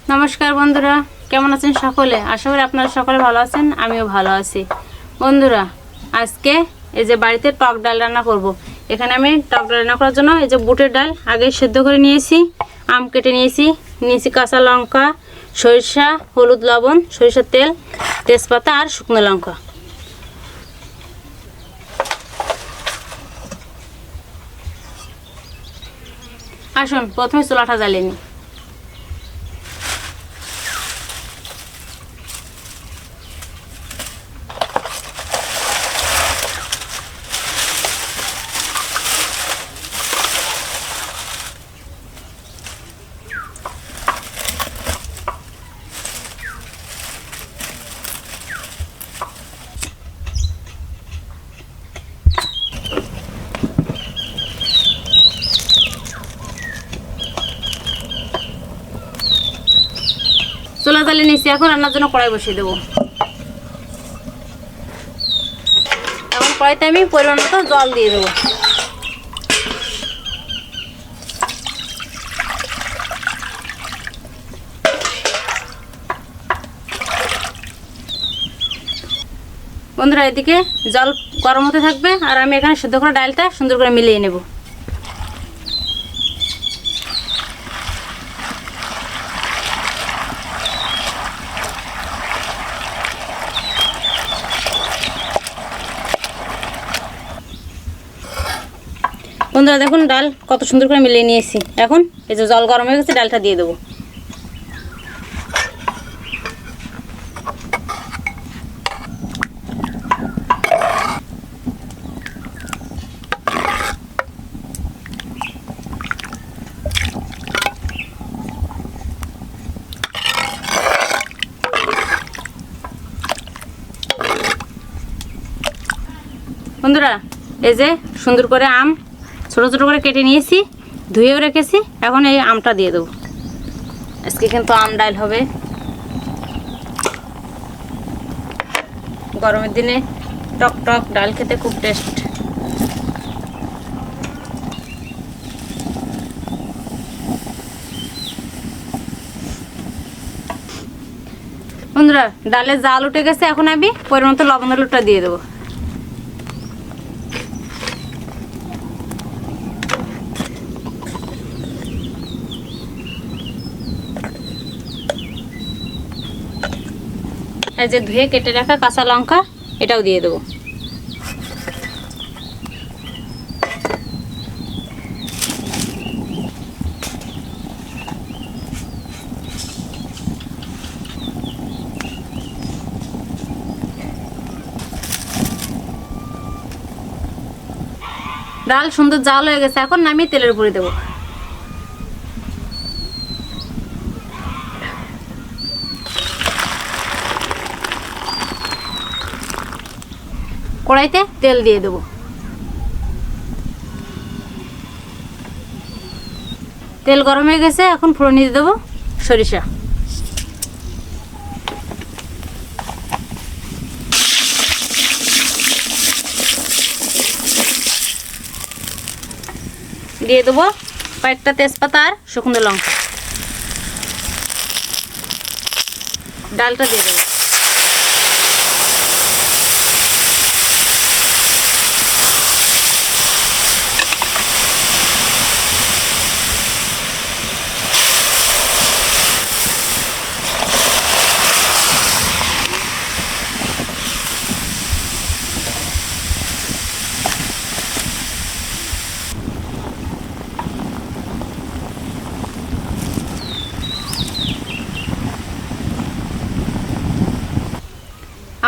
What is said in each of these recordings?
নমস্কার বন্ধুরা, কেমন আছেন সকলে? আশা করি আপনারা সকলে ভালো আছেন, আমিও ভালো আছি। বন্ধুরা, আজকে এই যে বাড়িতে টক ডাল রান্না করব। এখানে আমি টক ডাল রান্না করার জন্য এই যে বুটের ডাল আগে সেদ্ধ করে নিয়েছি, আম কেটে নিয়েছি কাঁচা লঙ্কা, সরিষা, হলুদ, লবণ, সরিষার তেল, তেজপাতা আর শুকনো লঙ্কা। আসুন প্রথমে চুলাটা জ্বালিয়ে নিই। চুলা জ্বালিয়ে নিয়েছি, এখন রান্নার জন্য কড়াই বসিয়ে দেবো। এখন কড়াইতে আমি পরিমাণ মতো জল দিয়ে দেবো। বন্ধুরা, এদিকে জল গরম হতে থাকবে আর আমি এখানে সেদ্ধ করে ডালটা সুন্দর করে মিলিয়ে নেব। বন্ধুরা দেখুন, ডাল কত সুন্দর করে মিলিয়ে নিয়েছি। এখন এই যে জল গরম হয়ে গেছে, ডালটা দিয়ে দেবো। বন্ধুরা, এই যে সুন্দর করে আম ছোটো ছোটো করে কেটে নিয়েছি, ধুয়েও রেখেছি। এখন এই আমটা দিয়ে দেবো। আজকে কিন্তু আম ডাল হবে। গরমের দিনে টক টক ডাল খেতে খুব টেস্ট। বন্ধুরা, ডালে জাল উঠে গেছে, এখন আমি পরিমাণ মতো লবণ হলুদটা দিয়ে দেবো। এই যে ধুয়ে কেটে রাখা কাঁচা লঙ্কা, এটাও দিয়ে দেবো। ডাল সুন্দর জাল হয়ে গেছে, এখন নামিয়ে তেলের উপরে দেবো। কড়াইতে তেল দিয়ে দেবো। তেল গরম হয়ে গেছে, এখন ফোড়ন দিয়ে দেবো সরিষা। দিয়ে দেবো কয়েকটা তেজপাতা আর শুকনো লঙ্কা। ডালটা দিয়ে দেবো।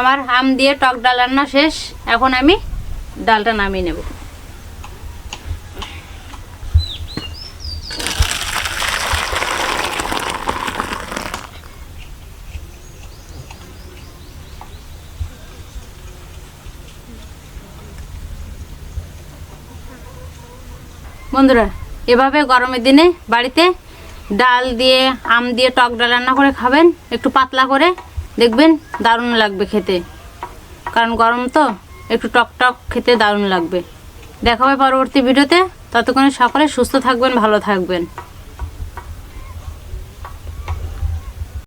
আমার আম দিয়ে টক ডাল রান্না শেষ, এখন আমি ডালটা নামিয়ে নেব। বন্ধুরা, এভাবে গরমের দিনে বাড়িতে ডাল দিয়ে আম দিয়ে টক ডাল রান্না করে খাবেন, একটু পাতলা করে, দেখবেন দারুণ লাগবে খেতে। কারণ গরম তো, একটু টক টক খেতে দারুণ লাগবে। দেখা হবে পরবর্তী ভিডিওতে। ততক্ষণে সকলে সুস্থ থাকবেন, ভালো থাকবেন।